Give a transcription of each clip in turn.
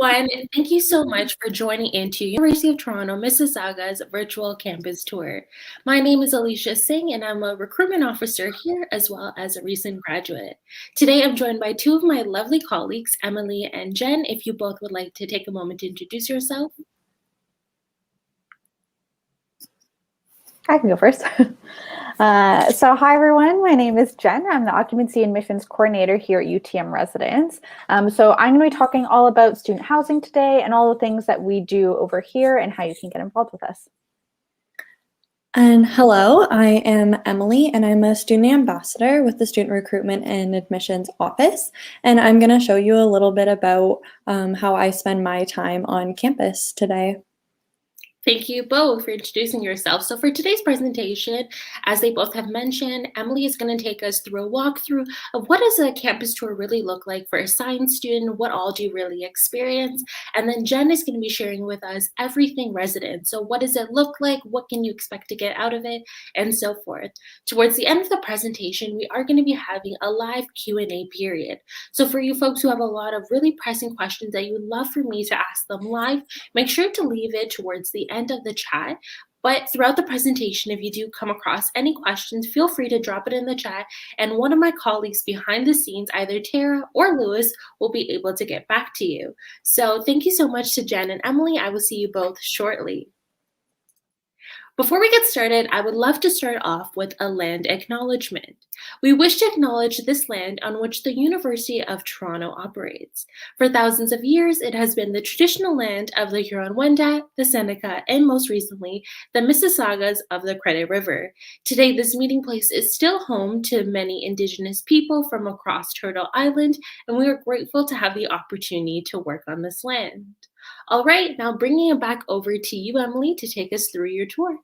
everyone. Thank you so much for joining into University of Toronto Mississauga's virtual campus tour. My name is Alicia Singh, and I'm a recruitment officer here as well as a recent graduate. Today, I'm joined by two of my lovely colleagues, Emily and Jen. If you both would like to take a moment to introduce yourself. I can go first. Hi everyone, my name is Jen. I'm the Occupancy Admissions Coordinator here at UTM Residence. So I'm going to be talking all about student housing today and all the things that we do over here and how you can get involved with us. And hello, I am Emily and I'm a student ambassador with the Student Recruitment and Admissions Office. And I'm going to show you a little bit about how I spend my time on campus today. Thank you both for introducing yourselves. So for today's presentation, as they both have mentioned, Emily is going to take us through a walkthrough of what does a campus tour really look like for a science student, what all do you really experience, and then Jen is going to be sharing with us everything resident. So what does it look like, what can you expect to get out of it, and so forth. Towards the end of the presentation, we are going to be having a live Q&A period. So for you folks who have a lot of really pressing questions that you would love for me to ask them live, make sure to leave it towards the end of the chat. But throughout the presentation, if you do come across any questions, feel free to drop it in the chat, and one of my colleagues behind the scenes, either Tara or Lewis, will be able to get back to you. So thank you so much to Jen and Emily. I will see you both shortly. Before we get started, I would love to start off with a land acknowledgement. We wish to acknowledge this land on which the University of Toronto operates. For thousands of years, it has been the traditional land of the Huron-Wendat, the Seneca, and most recently, the Mississaugas of the Credit River. Today, this meeting place is still home to many Indigenous people from across Turtle Island, and we are grateful to have the opportunity to work on this land. All right, now bringing it back over to you, Emily, to take us through your tour.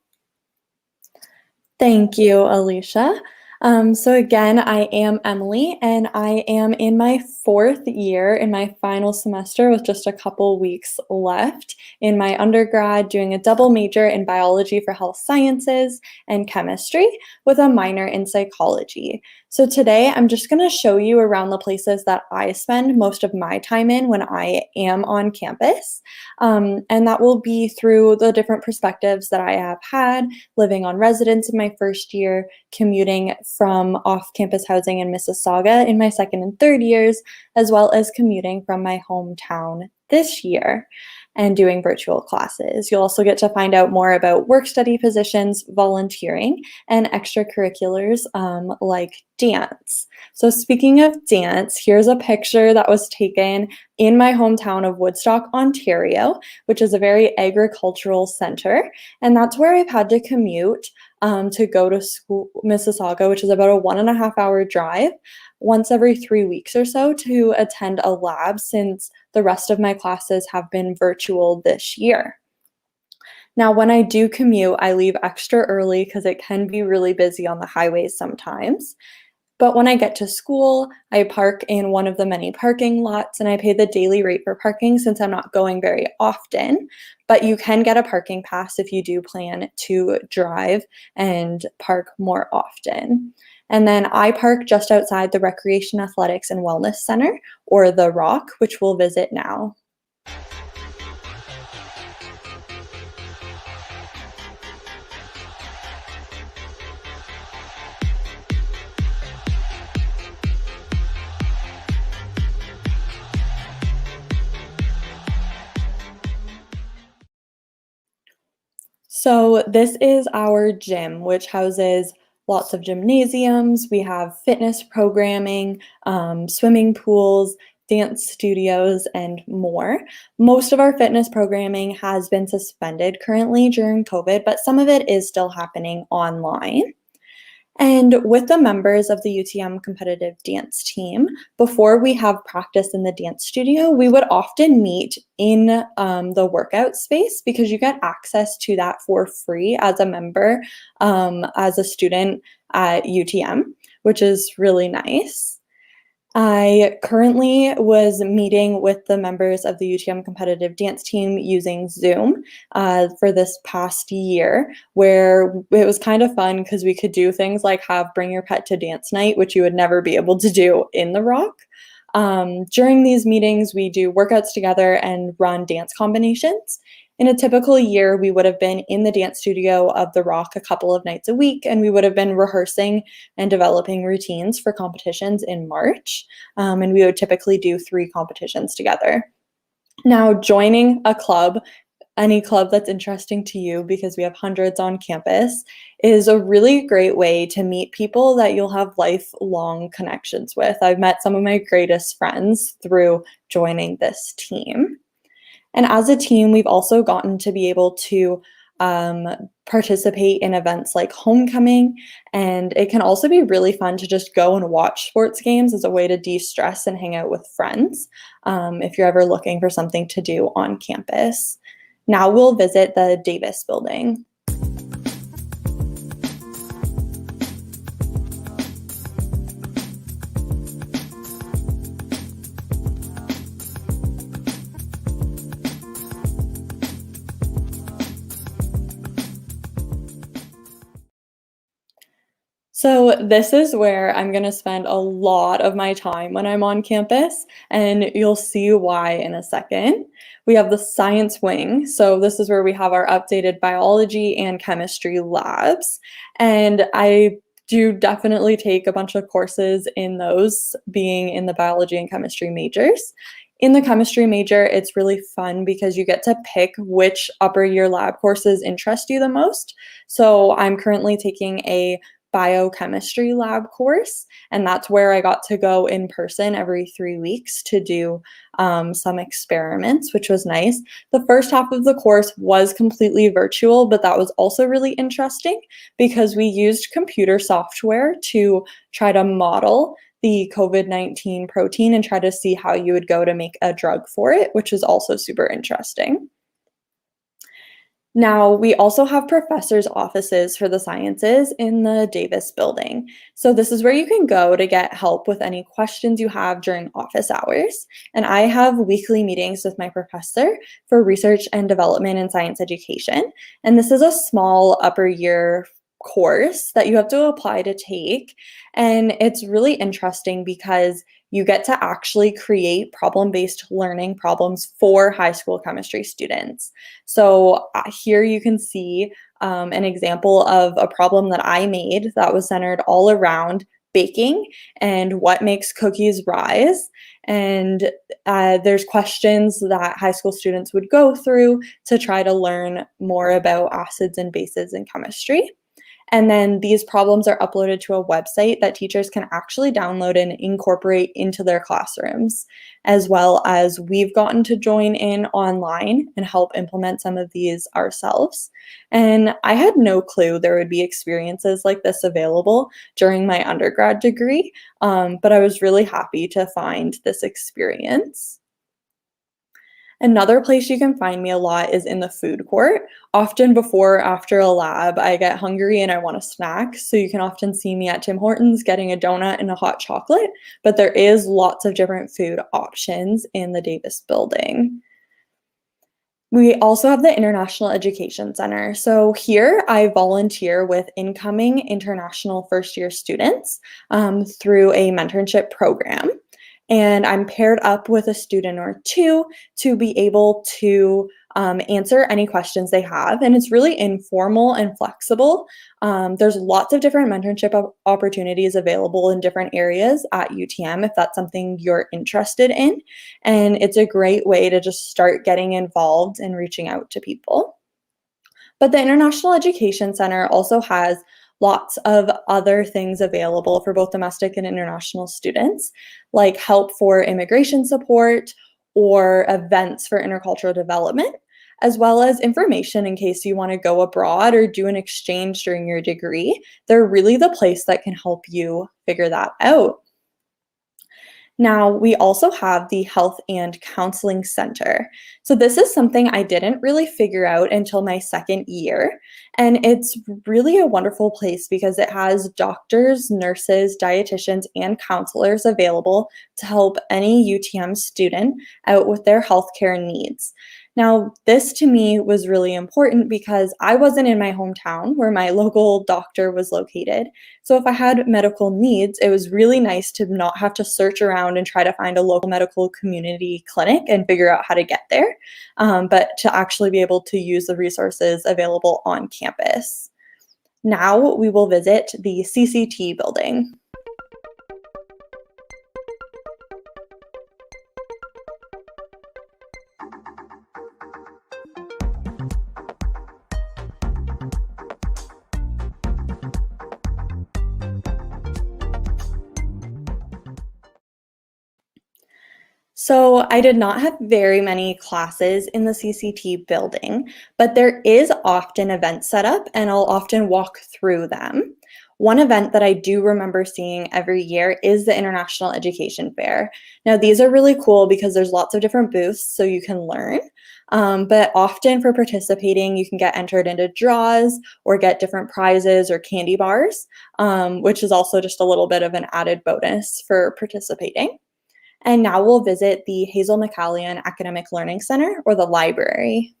Thank you, Alicia. So again, I am Emily and I am in my 4th year in my final semester with just a couple weeks left in my undergrad, doing a double major in biology for health sciences and chemistry with a minor in psychology. So today I'm just going to show you around the places that I spend most of my time in when I am on campus. And that will be through the different perspectives that I have had living on residence in my first year, commuting from off-campus housing in Mississauga in my 2nd and 3rd years, as well as commuting from my hometown this year and doing virtual classes. You'll also get to find out more about work study positions, volunteering, and extracurriculars like dance. So speaking of dance, here's a picture that was taken in my hometown of Woodstock, Ontario, which is a very agricultural center. And that's where I've had to commute to go to school, Mississauga, which is about a 1.5-hour drive, once every 3 weeks or so to attend a lab, since the rest of my classes have been virtual this year. Now, when I do commute, I leave extra early because it can be really busy on the highways sometimes. But when I get to school, I park in one of the many parking lots and I pay the daily rate for parking since I'm not going very often. But you can get a parking pass if you do plan to drive and park more often. And then I park just outside the Recreation, Athletics, and Wellness Center, or the ROC, which we'll visit now. So this is our gym, which houses lots of gymnasiums. We have fitness programming, swimming pools, dance studios, and more. Most of our fitness programming has been suspended currently during COVID, but some of it is still happening online. And with the members of the UTM competitive dance team, before we have practice in the dance studio, we would often meet in the workout space because you get access to that for free as a member, as a student at UTM, which is really nice. I currently was meeting with the members of the UTM competitive dance team using Zoom for this past year, where it was kind of fun because we could do things like have bring your pet to dance night, which you would never be able to do in the ROC. During these meetings, we do workouts together and run dance combinations. In a typical year, we would have been in the dance studio of the Rock a couple of nights a week, and we would have been rehearsing and developing routines for competitions in March. And we would typically do 3 competitions together. Now, joining a club, any club that's interesting to you, because we have hundreds on campus, is a really great way to meet people that you'll have lifelong connections with. I've met some of my greatest friends through joining this team. And as a team, we've also gotten to be able to participate in events like homecoming, and it can also be really fun to just go and watch sports games as a way to de-stress and hang out with friends if you're ever looking for something to do on campus. Now we'll visit the Davis building. So this is where I'm going to spend a lot of my time when I'm on campus, and you'll see why in a second. We have the science wing. So this is where we have our updated biology and chemistry labs. And I do definitely take a bunch of courses in those, being in the biology and chemistry majors. In the chemistry major, it's really fun because you get to pick which upper year lab courses interest you the most. So I'm currently taking a biochemistry lab course, and that's where I got to go in person every 3 weeks to do some experiments, which was nice. The first half of the course was completely virtual, but that was also really interesting because we used computer software to try to model the COVID-19 protein and try to see how you would go to make a drug for it, which is also super interesting. Now, we also have professors' offices for the sciences in the Davis building. So this is where you can go to get help with any questions you have during office hours. And I have weekly meetings with my professor for research and development in science education. And this is a small upper year course that you have to apply to take. And it's really interesting because you get to actually create problem-based learning problems for high school chemistry students. So here you can see an example of a problem that I made that was centered all around baking and what makes cookies rise. And there's questions that high school students would go through to try to learn more about acids and bases in chemistry. And then these problems are uploaded to a website that teachers can actually download and incorporate into their classrooms, as well as we've gotten to join in online and help implement some of these ourselves. And I had no clue there would be experiences like this available during my undergrad degree, but I was really happy to find this experience. Another place you can find me a lot is in the food court. Often before or after a lab, I get hungry and I want a snack. So you can often see me at Tim Hortons getting a donut and a hot chocolate, but there is lots of different food options in the Davis building. We also have the International Education Center. So here I volunteer with incoming international first-year students through a mentorship program. And I'm paired up with a student or two to be able to answer any questions they have. And it's really informal and flexible. There's lots of different mentorship opportunities available in different areas at UTM if that's something you're interested in. And it's a great way to just start getting involved and reaching out to people. But the International Education Center also has lots of other things available for both domestic and international students, like help for immigration support or events for intercultural development, as well as information in case you want to go abroad or do an exchange during your degree. They're really the place that can help you figure that out. Now, we also have the Health and Counseling Center. So this is something I didn't really figure out until my second year. And it's really a wonderful place because it has doctors, nurses, dietitians, and counselors available to help any UTM student out with their healthcare needs. Now, this to me was really important because I wasn't in my hometown where my local doctor was located. So if I had medical needs, it was really nice to not have to search around and try to find a local medical community clinic and figure out how to get there, but to actually be able to use the resources available on campus. Now we will visit the CCT building. So I did not have very many classes in the CCT building, but there is often events set up and I'll often walk through them. One event that I do remember seeing every year is the International Education Fair. Now these are really cool because there's lots of different booths so you can learn, but often for participating you can get entered into draws or get different prizes or candy bars, which is also just a little bit of an added bonus for participating. And now we'll visit the Hazel McCallion Academic Learning Center, or the library.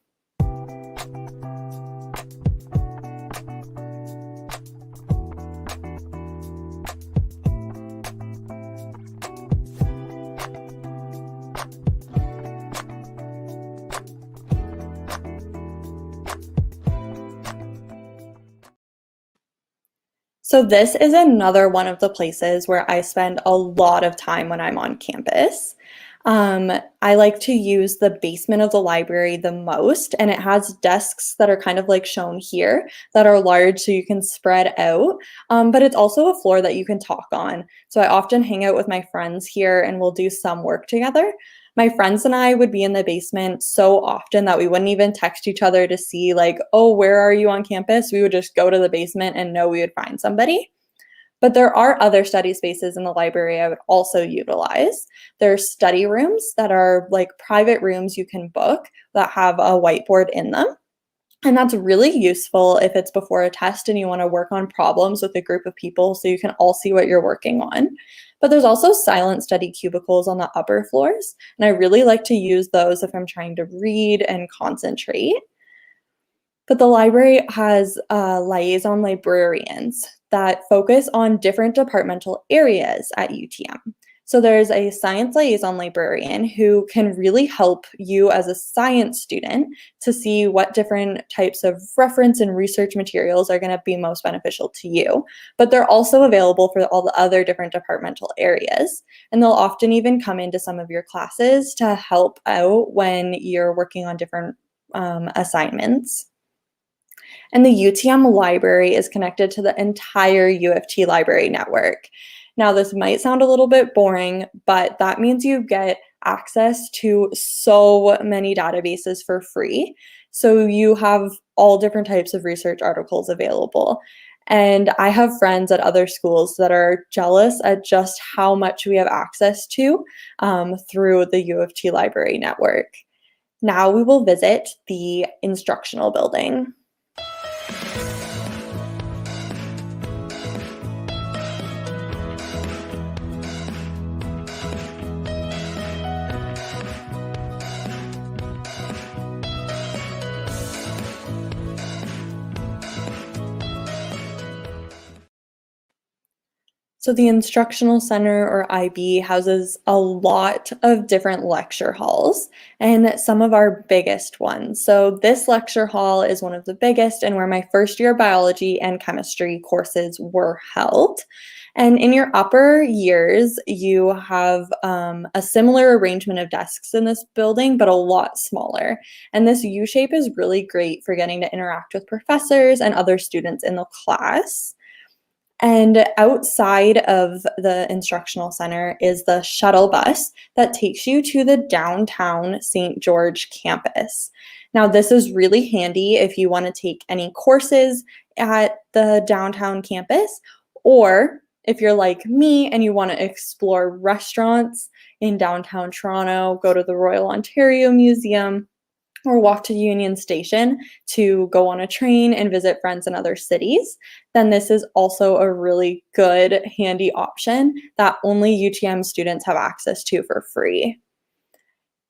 So this is another one of the places where I spend a lot of time when I'm on campus. I like to use the basement of the library the most, and it has desks that are kind of like shown here that are large so you can spread out, but it's also a floor that you can talk on. So I often hang out with my friends here and we'll do some work together. My friends and I would be in the basement so often that we wouldn't even text each other to see like, oh, where are you on campus? We would just go to the basement and know we would find somebody. But there are other study spaces in the library I would also utilize. There are study rooms that are like private rooms you can book that have a whiteboard in them. And that's really useful if it's before a test and you want to work on problems with a group of people so you can all see what you're working on. But there's also silent study cubicles on the upper floors, and I really like to use those if I'm trying to read and concentrate. But the library has liaison librarians that focus on different departmental areas at UTM. So there's a science liaison librarian who can really help you as a science student to see what different types of reference and research materials are going to be most beneficial to you. But they're also available for all the other different departmental areas. And they'll often even come into some of your classes to help out when you're working on different assignments. And the UTM library is connected to the entire U of T library network. Now, this might sound a little bit boring, but that means you get access to so many databases for free. So you have all different types of research articles available. And I have friends at other schools that are jealous at just how much we have access to through the U of T library network. Now we will visit the instructional building. So the Instructional Center, or IB, houses a lot of different lecture halls and some of our biggest ones. So this lecture hall is one of the biggest and where my first year biology and chemistry courses were held. And in your upper years, you have a similar arrangement of desks in this building, but a lot smaller. And this U shape is really great for getting to interact with professors and other students in the class. And outside of the instructional center is the shuttle bus that takes you to the downtown St. George campus. Now, this is really handy if you want to take any courses at the downtown campus, or if you're like me and you want to explore restaurants in downtown Toronto, go to the Royal Ontario Museum, or walk to Union Station to go on a train and visit friends in other cities, then this is also a really good, handy option that only UTM students have access to for free.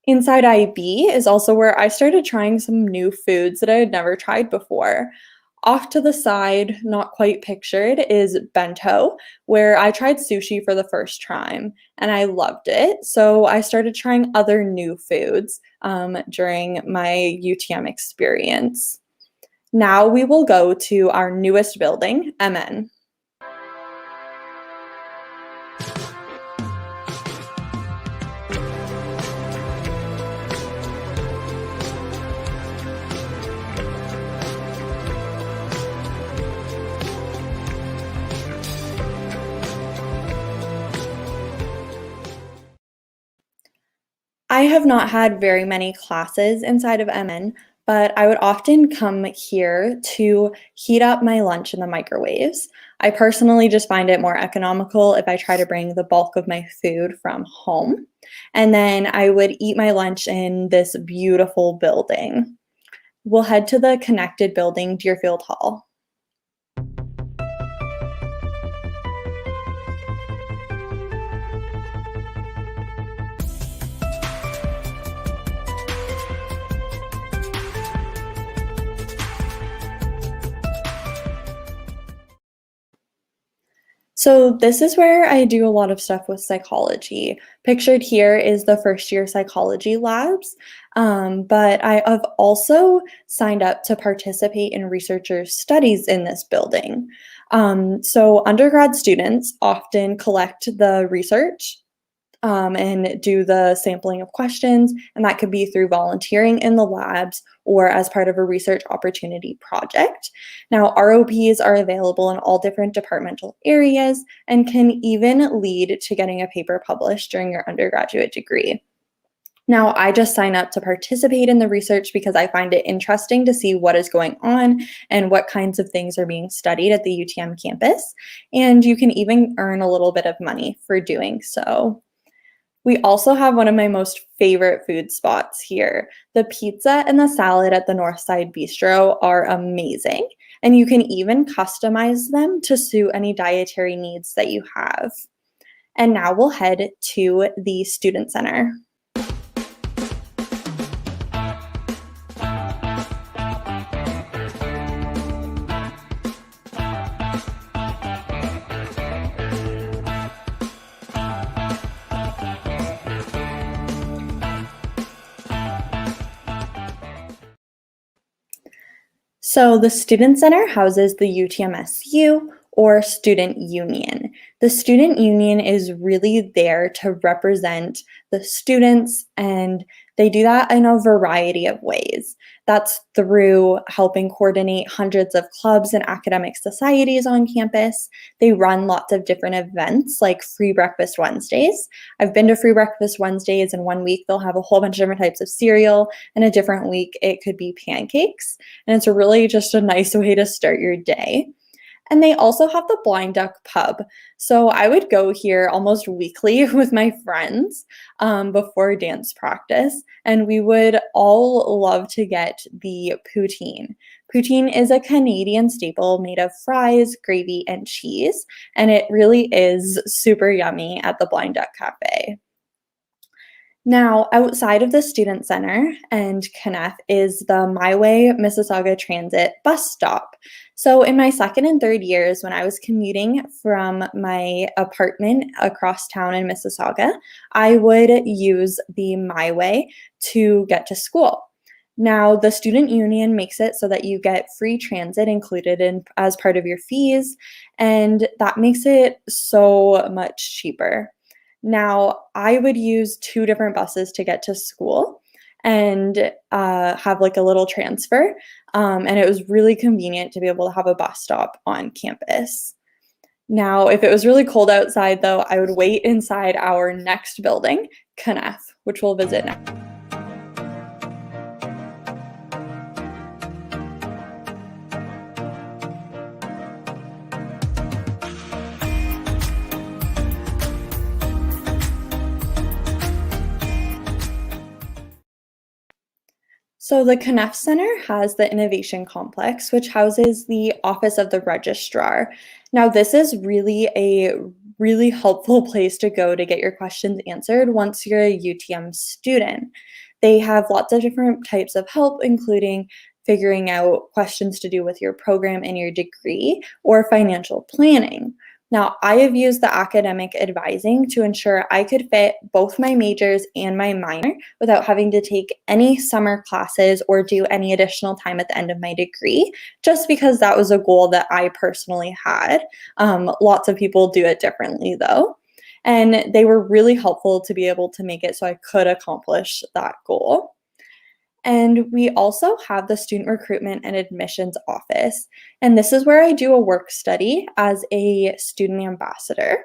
Inside IB is also where I started trying some new foods that I had never tried before. Off to the side, not quite pictured, is bento, where I tried sushi for the first time and I loved it. So I started trying other new foods during my UTM experience. Now we will go to our newest building, MN. I have not had very many classes inside of MN, but I would often come here to heat up my lunch in the microwaves. I personally just find it more economical if I try to bring the bulk of my food from home. And then I would eat my lunch in this beautiful building. We'll head to the connected building, Deerfield Hall. So this is where I do a lot of stuff with psychology. Pictured here is the first year psychology labs, but I have also signed up to participate in researchers' studies in this building. So undergrad students often collect the research and do the sampling of questions, and that could be through volunteering in the labs or as part of a research opportunity project. Now, ROPs are available in all different departmental areas and can even lead to getting a paper published during your undergraduate degree. Now, I just sign up to participate in the research because I find it interesting to see what is going on and what kinds of things are being studied at the UTM campus, and you can even earn a little bit of money for doing so. We also have one of my most favorite food spots here. The pizza and the salad at the Northside Bistro are amazing, and you can even customize them to suit any dietary needs that you have. And now we'll head to the Student Center. So the Student Center houses the UTMSU or Student Union. The Student Union is really there to represent the students, and they do that in a variety of ways. That's through helping coordinate hundreds of clubs and academic societies on campus. They run lots of different events like Free Breakfast Wednesdays. I've been to Free Breakfast Wednesdays, and one week they'll have a whole bunch of different types of cereal, and a different week it could be pancakes. And it's really just a nice way to start your day. And they also have the Blind Duck Pub. So I would go here almost weekly with my friends before dance practice, and we would all love to get the poutine. Poutine is a Canadian staple made of fries, gravy, and cheese, and it really is super yummy at the Blind Duck Cafe. Now, outside of the Student Center and Kenneth is the My Way Mississauga Transit bus stop. So in my second and third years, when I was commuting from my apartment across town in Mississauga, I would use the My Way to get to school. Now, the Student Union makes it so that you get free transit included in as part of your fees, and that makes it so much cheaper. Now, I would use two different buses to get to school and have like a little transfer. And it was really convenient to be able to have a bus stop on campus. Now, if it was really cold outside, though, I would wait inside our next building, Kenneth, which we'll visit next. So the Kenneth Center has the Innovation Complex, which houses the Office of the Registrar. Now, this is really a really helpful place to go to get your questions answered once you're a UTM student. They have lots of different types of help, including figuring out questions to do with your program and your degree or financial planning. Now, I have used the academic advising to ensure I could fit both my majors and my minor without having to take any summer classes or do any additional time at the end of my degree, just because that was a goal that I personally had. Lots of people do it differently, though. And they were really helpful to be able to make it so I could accomplish that goal. And we also have the Student Recruitment and Admissions Office. And this is where I do a work study as a student ambassador.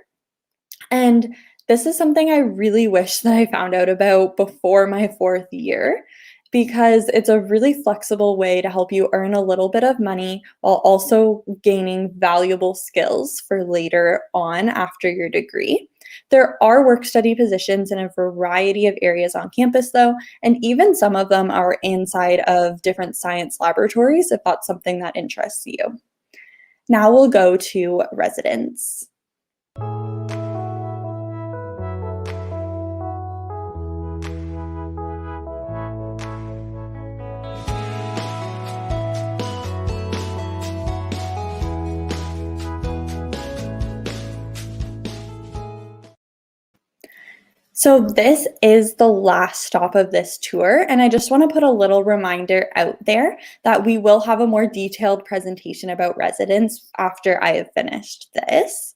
And this is something I really wish that I found out about before my 4th year, because it's a really flexible way to help you earn a little bit of money while also gaining valuable skills for later on after your degree. There are work study positions in a variety of areas on campus, though, and even some of them are inside of different science laboratories if that's something that interests you. Now we'll go to residence. So this is the last stop of this tour, and I just want to put a little reminder out there that we will have a more detailed presentation about residence after I have finished this.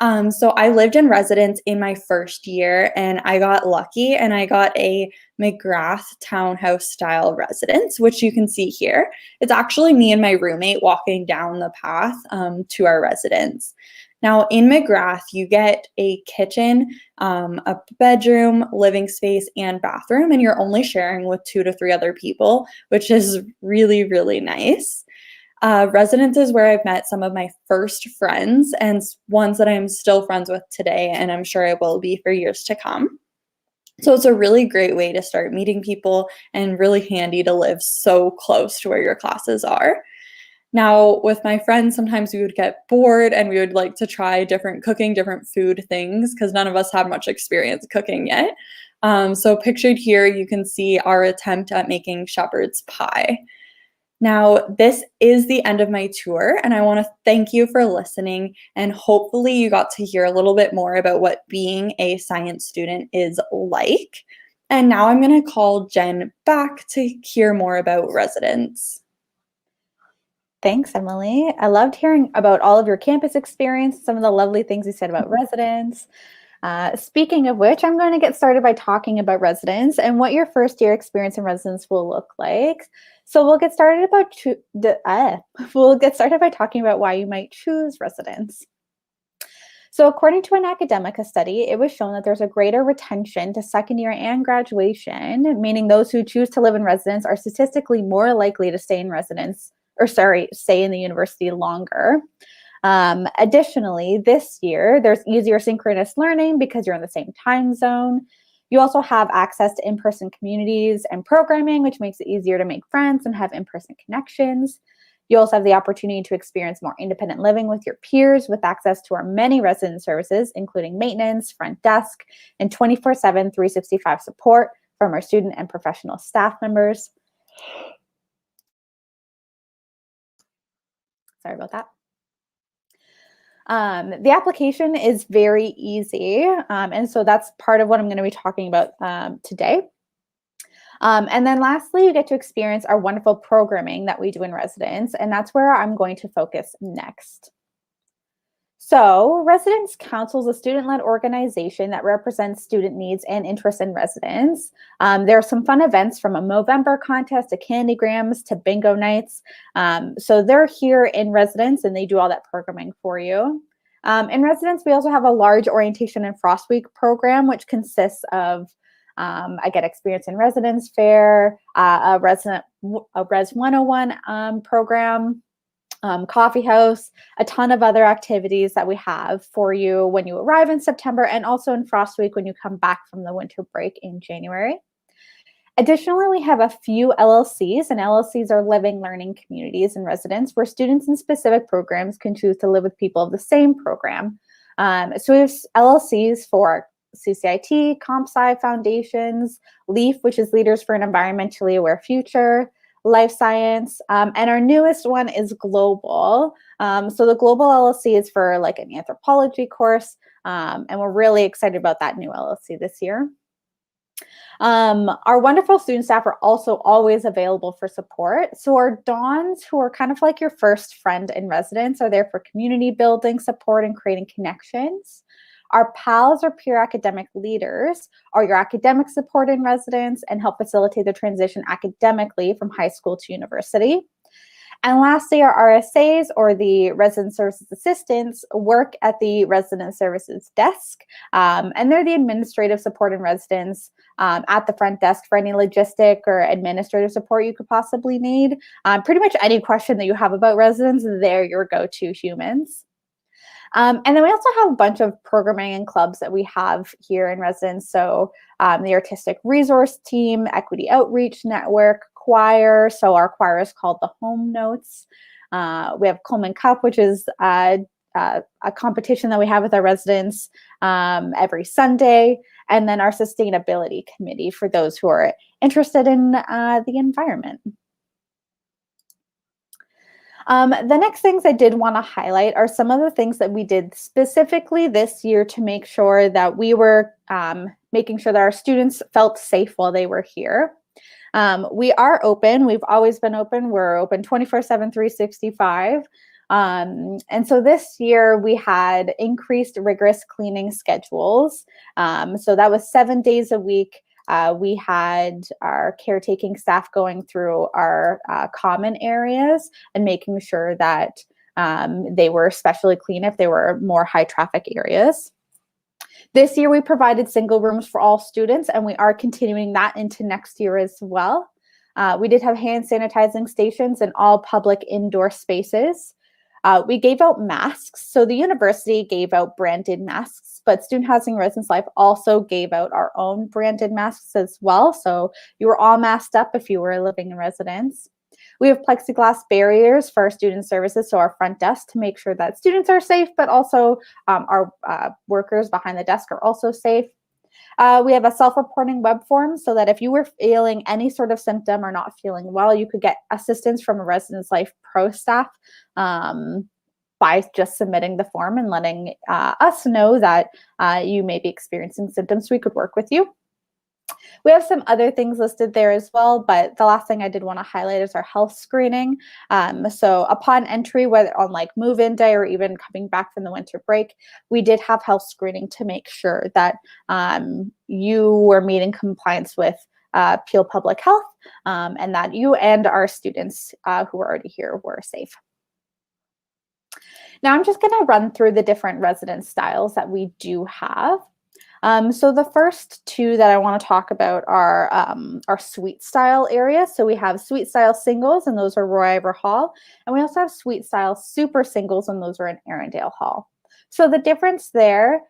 So I lived in residence in my 1st year, and I got lucky and I got a McGrath townhouse style residence, which you can see here. It's actually me and my roommate walking down the path to our residence. Now in McGrath, you get a kitchen, a bedroom, living space, and bathroom, and you're only sharing with 2 to 3 other people, which is really, really nice. Residence is where I've met some of my first friends and ones that I'm still friends with today, and I'm sure I will be for years to come. So it's a really great way to start meeting people and really handy to live so close to where your classes are. Now, with my friends, sometimes we would get bored and we would like to try different food things because none of us had much experience cooking yet. So pictured here, you can see our attempt at making shepherd's pie. Now, this is the end of my tour, and I want to thank you for listening, and hopefully you got to hear a little bit more about what being a science student is like. And now I'm going to call Jen back to hear more about residence. Thanks, Emily. I loved hearing about all of your campus experience, some of the lovely things you said about residence. Speaking of which, I'm going to get started by talking about residence and what your 1st year experience in residence will look like. So we'll get started by talking about why you might choose residence. So according to an academic study, it was shown that there's a greater retention to 2nd year and graduation, meaning those who choose to live in residence are statistically more likely to stay in the university longer. Additionally, this year, there's easier synchronous learning because you're in the same time zone. You also have access to in-person communities and programming, which makes it easier to make friends and have in-person connections. You also have the opportunity to experience more independent living with your peers with access to our many resident services, including maintenance, front desk, and 24/7, 365 support from our student and professional staff members. Sorry about that. The application is very easy, and so that's part of what I'm going to be talking about today. And then lastly, you get to experience our wonderful programming that we do in residence, and that's where I'm going to focus next. So Residence Council is a student-led organization that represents student needs and interests in residence. There are some fun events from a Movember contest to Candygrams to bingo nights. So they're here in residence and they do all that programming for you. In residence, we also have a large orientation and Frost Week program, which consists of I get experience in residence fair, a Res 101 program, coffee house, a ton of other activities that we have for you when you arrive in September and also in Frost Week when you come back from the winter break in January. Additionally, we have a few LLCs, and LLCs are living learning communities in residence where students in specific programs can choose to live with people of the same program. So we have LLCs for CCIT, CompSci Foundations, LEAF, which is Leaders for an Environmentally Aware Future, Life Science, and our newest one is Global. So the Global LLC is for like an anthropology course, and we're really excited about that new LLC this year. Our wonderful student staff are also always available for support. So our Dons, who are kind of like your first friend in residence, are there for community building, support, and creating connections. Our PALs, or peer academic leaders, are your academic support in residence and help facilitate the transition academically from high school to university. And lastly, our RSAs, or the Resident Services Assistants, work at the Resident Services Desk, and they're the administrative support in residence at the front desk for any logistic or administrative support you could possibly need. Pretty much any question that you have about residents, they're your go-to humans. And then we also have a bunch of programming and clubs that we have here in residence. So the Artistic Resource Team, Equity Outreach Network, choir. So our choir is called the Home Notes. We have Coleman Cup, which is a competition that we have with our residents every Sunday. And then our Sustainability Committee for those who are interested in the environment. The next things I did want to highlight are some of the things that we did specifically this year to make sure that we were making sure that our students felt safe while they were here. We are open. We've always been open. We're open 24/7, 365. And so this year we had increased rigorous cleaning schedules. So that was 7 days a week. We had our caretaking staff going through our common areas and making sure that they were especially clean if they were more high traffic areas. This year we provided single rooms for all students, and we are continuing that into next year as well. We did have hand sanitizing stations in all public indoor spaces. We gave out masks. So the university gave out branded masks, but Student Housing Residence Life also gave out our own branded masks as well. So you were all masked up if you were living in residence. We have plexiglass barriers for our student services, so our front desk, to make sure that students are safe, but also our workers behind the desk are also safe. We have a self-reporting web form so that if you were feeling any sort of symptom or not feeling well, you could get assistance from a Residence Life Pro staff by just submitting the form and letting us know that you may be experiencing symptoms so we could work with you. We have some other things listed there as well, but the last thing I did want to highlight is our health screening. So upon entry, whether on like move-in day or even coming back from the winter break, we did have health screening to make sure that you were meeting compliance with Peel Public Health and that you and our students who are already here were safe. Now I'm just going to run through the different residence styles that we do have. So the first two that I want to talk about are our suite style areas. So we have suite style singles, and those are Roy Ivor Hall. And we also have suite style super singles, and those are in Arundel Hall. So the difference there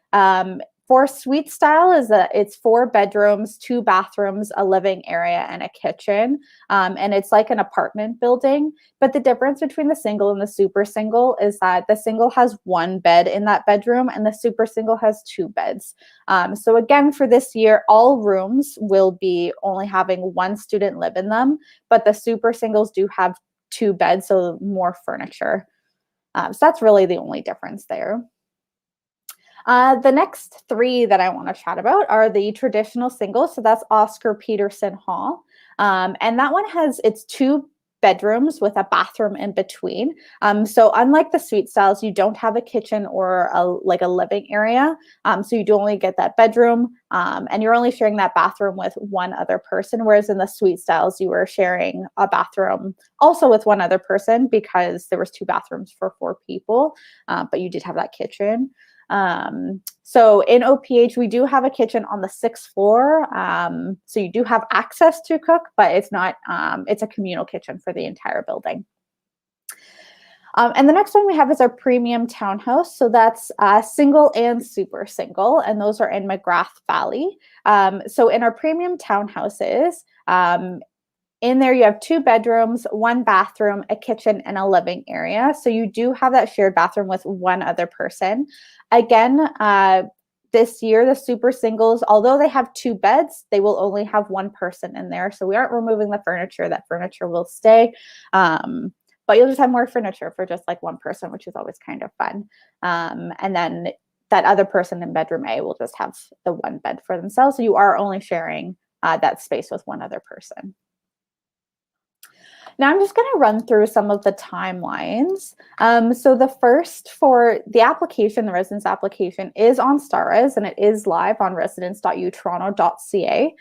for suite style is that it's 4 bedrooms, 2 bathrooms, a living area, and a kitchen. And it's like an apartment building. But the difference between the single and the super single is that the single has 1 bed in that bedroom and the super single has 2 beds. So again, for this year, all rooms will be only having 1 student live in them, but the super singles do have 2 beds, so more furniture. So that's really the only difference there. The next 3 that I want to chat about are the traditional singles. So that's Oscar Peterson Hall. And that one has its 2 bedrooms with a bathroom in between. So unlike the suite styles, you don't have a kitchen or like a living area. So you do only get that bedroom and you're only sharing that bathroom with 1 other person. Whereas in the suite styles, you were sharing a bathroom also with 1 other person because there was 2 bathrooms for 4 people, but you did have that kitchen. So in OPH, we do have a kitchen on the 6th floor. So you do have access to cook, but it's not, it's a communal kitchen for the entire building. And the next one we have is our premium townhouse. So that's single and super single, and those are in McGrath Valley. So in our premium townhouses, In there, you have 2 bedrooms, 1 bathroom, a kitchen, and a living area. So you do have that shared bathroom with one other person. Again, this year, the super singles, although they have 2 beds, they will only have 1 person in there. So we aren't removing the furniture. That furniture will stay. But you'll just have more furniture for just like 1 person, which is always kind of fun. And then that other person in bedroom A will just have the 1 bed for themselves. So you are only sharing that space with 1 other person. Now I'm just going to run through some of the timelines. So the first for the application, the residence application is on StarRes and it is live on residence.utoronto.ca.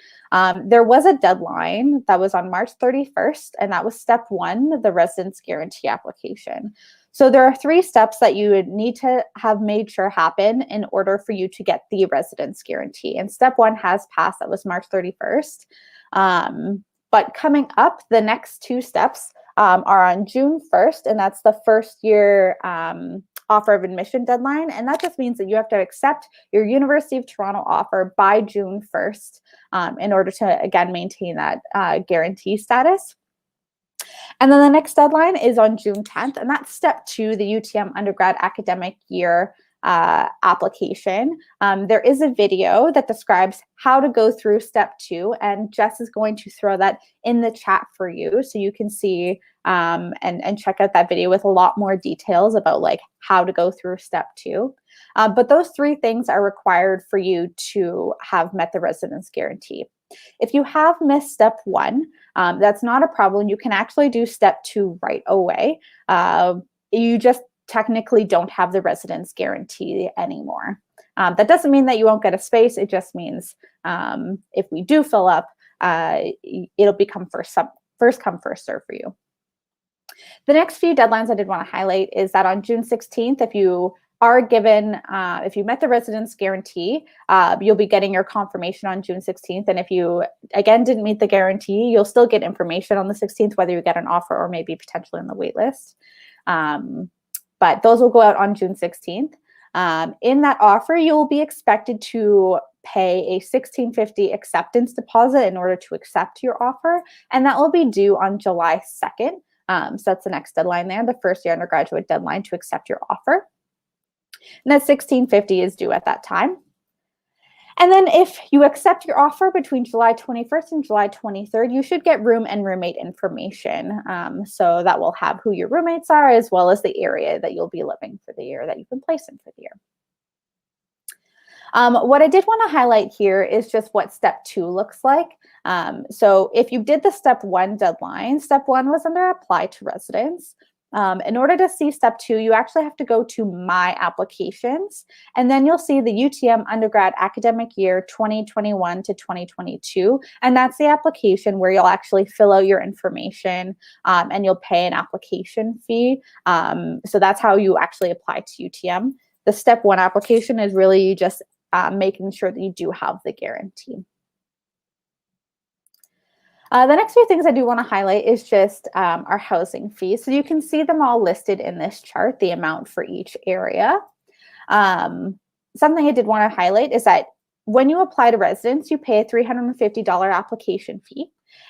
There was a deadline that was on March 31st, and that was step 1, the residence guarantee application. So there are 3 steps that you would need to have made sure happen in order for you to get the residence guarantee. And step 1 has passed. That was March 31st. But coming up, the next 2 steps are on June 1st, and that's the first year offer of admission deadline. And that just means that you have to accept your University of Toronto offer by June 1st in order to, again, maintain that guarantee status. And then the next deadline is on June 10th, and that's step 2, the UTM undergrad academic year application. There is a video that describes how to go through step 2, and Jess is going to throw that in the chat for you so you can see and check out that video with a lot more details about like how to go through step 2. But those 3 things are required for you to have met the residence guarantee. If you have missed step 1, that's not a problem. You can actually do step 2 right away. You just technically don't have the residence guarantee anymore. That doesn't mean that you won't get a space. It just means if we do fill up, it'll become first come, first serve for you. The next few deadlines I did want to highlight is that on June 16th, if you are given, if you met the residence guarantee, you'll be getting your confirmation on June 16th. And if you, again, didn't meet the guarantee, you'll still get information on the 16th, whether you get an offer or maybe potentially in the wait list. But those will go out on June 16th. In that offer, you'll be expected to pay a $1,650 acceptance deposit in order to accept your offer, and that will be due on July 2nd. So that's the next deadline there, the first year undergraduate deadline to accept your offer. And that $1,650 is due at that time. And then if you accept your offer between July 21st and July 23rd, you should get room and roommate information. So that will have who your roommates are, as well as the area that you'll be living for the year, that you've been placed in for the year. What I did want to highlight here is just what step 2 looks like. So if you did the step 1 deadline, step 1 was under apply to residence. In order to see step 2, you actually have to go to My Applications, and then you'll see the UTM undergrad academic year 2021 to 2022, and that's the application where you'll actually fill out your information and you'll pay an application fee. So that's how you actually apply to UTM. The step 1 application is really just making sure that you do have the guarantee. The next few things I do want to highlight is just our housing fees. So you can see them all listed in this chart, the amount for each area. Something I did want to highlight is that when you apply to residence, you pay a $350 application fee.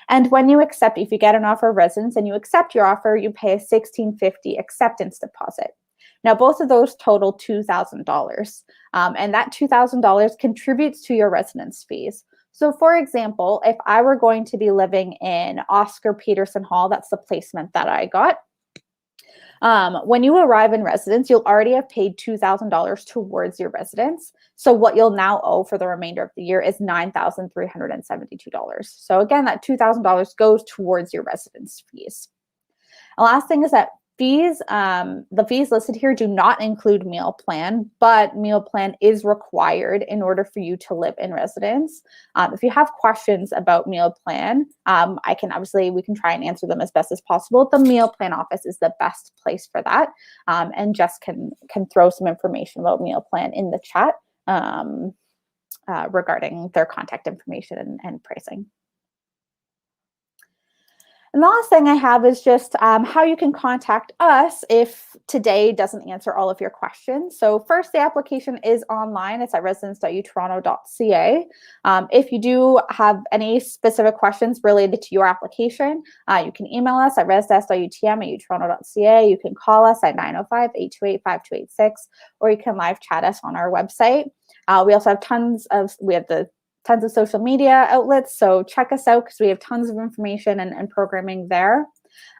And when you accept, if you get an offer of residence and you accept your offer, you pay a $1,650 acceptance deposit. Now, both of those total $2,000, and that $2,000 contributes to your residence fees. So for example, if I were going to be living in Oscar Peterson Hall, that's the placement that I got. When you arrive in residence, you'll already have paid $2,000 towards your residence. So what you'll now owe for the remainder of the year is $9,372. So again, that $2,000 goes towards your residence fees. The last thing is that fees, the fees listed here do not include meal plan, but meal plan is required in order for you to live in residence. If you have questions about meal plan, we can try and answer them as best as possible. The meal plan office is the best place for that. And Jess can throw some information about meal plan in the chat regarding their contact information and pricing. And the last thing I have is just how you can contact us if today doesn't answer all of your questions. So first, the application is online. It's at residence.utoronto.ca. If you do have any specific questions related to your application, you can email us at resdesk.utm@utoronto.ca. You can call us at 905-828-5286, or you can live chat us on our website. We also have tons of social media outlets, so check us out because we have tons of information and programming there.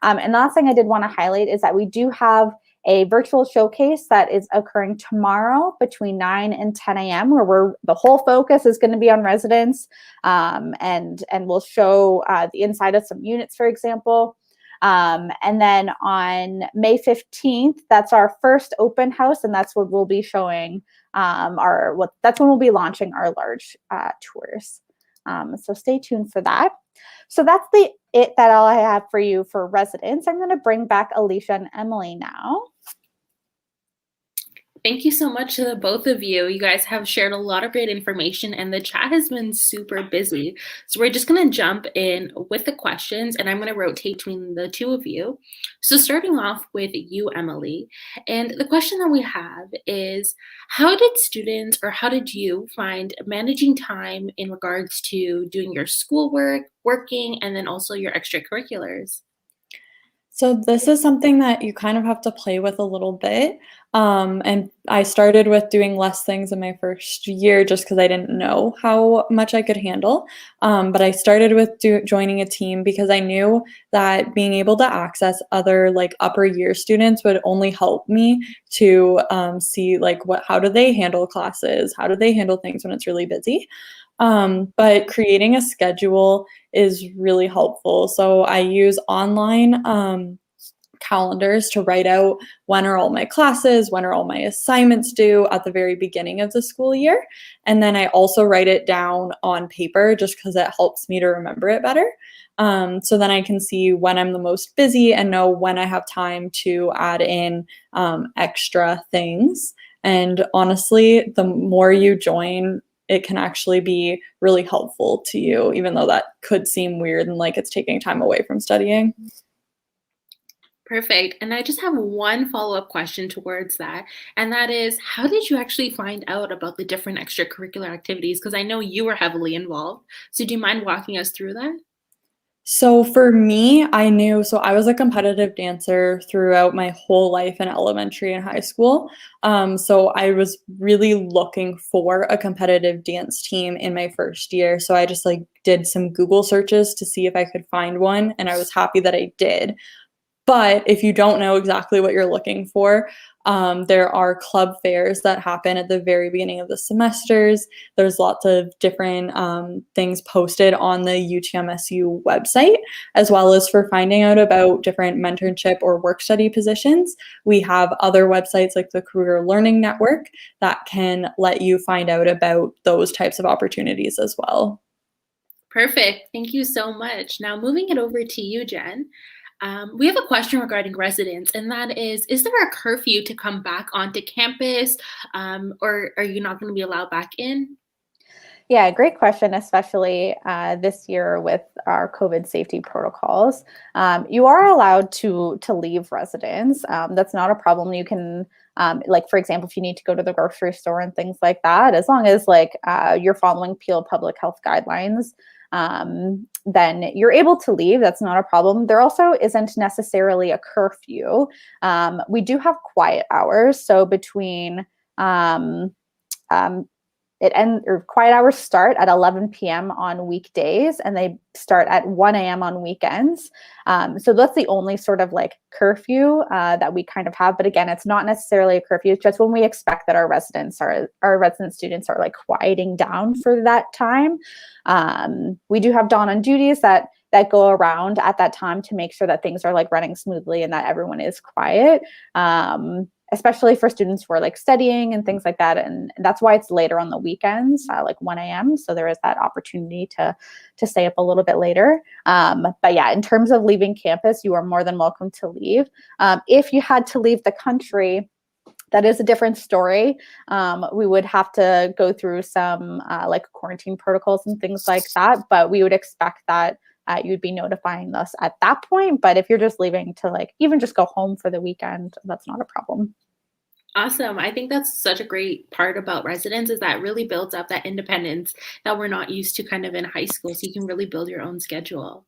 And the last thing I did want to highlight is that we do have a virtual showcase that is occurring tomorrow between 9 and 10 a.m. where the whole focus is going to be on residents, and we'll show the inside of some units, for example. And then on May 15th, that's our first open house, and that's what we'll be showing that's when we'll be launching our large tours. So stay tuned for that. So that's all I have for you for residents. I'm going to bring back Alicia and Emily now. Thank you so much to the both of you. You guys have shared a lot of great information and the chat has been super busy. So we're just going to jump in with the questions and I'm going to rotate between the two of you. So starting off with you, Emily, and the question that we have is, how did you find managing time in regards to doing your schoolwork, working, and then also your extracurriculars? So this is something that you kind of have to play with a little bit. And I started with doing less things in my first year just because I didn't know how much I could handle. But I started with joining a team because I knew that being able to access other like upper year students would only help me to see like how do they handle classes? How do they handle things when it's really busy? But creating a schedule is really helpful. So I use online calendars to write out when are all my classes, when are all my assignments due at the very beginning of the school year. And then I also write it down on paper just because it helps me to remember it better. So then I can see when I'm the most busy and know when I have time to add in extra things. And honestly, the more you join, it can actually be really helpful to you, even though that could seem weird and like it's taking time away from studying. Perfect. And I just have one follow-up question towards that. And that is, how did you actually find out about the different extracurricular activities? Because I know you were heavily involved. So do you mind walking us through that? So for me, I was a competitive dancer throughout my whole life in elementary and high school. So I was really looking for a competitive dance team in my first year. So I just like did some Google searches to see if I could find one. And I was happy that I did. But if you don't know exactly what you're looking for, there are club fairs that happen at the very beginning of the semesters. There's lots of different things posted on the UTMSU website, as well as for finding out about different mentorship or work study positions. We have other websites like the Career Learning Network that can let you find out about those types of opportunities as well. Perfect. Thank you so much. Now moving it over to you, Jen. We have a question regarding residents, and that is there a curfew to come back onto campus, or are you not going to be allowed back in? Yeah, great question, especially this year with our COVID safety protocols. You are allowed to leave residence. That's not a problem. You can, like, for example, if you need to go to the grocery store and things like that, as long as like you're following Peel public health guidelines, then you're able to leave. That's not a problem. There also isn't necessarily a curfew. We do have quiet hours. So between quiet hours start at 11 p.m. on weekdays and they start at 1 a.m. on weekends. So that's the only sort of like curfew that we kind of have. But again, it's not necessarily a curfew. It's just when we expect that our resident students are like quieting down for that time. We do have dawn on duties that go around at that time to make sure that things are like running smoothly and that everyone is quiet. Especially for students who are like studying and things like that. And that's why it's later on the weekends, like 1 a.m. So there is that opportunity to stay up a little bit later. But yeah, in terms of leaving campus, you are more than welcome to leave. If you had to leave the country, that is a different story. We would have to go through some like quarantine protocols and things like that, but we would expect that you'd be notifying us at that point. But if you're just leaving to like even just go home for the weekend, that's not a problem. Awesome. I think that's such a great part about residence is that it really builds up that independence that we're not used to kind of in high school. So you can really build your own schedule.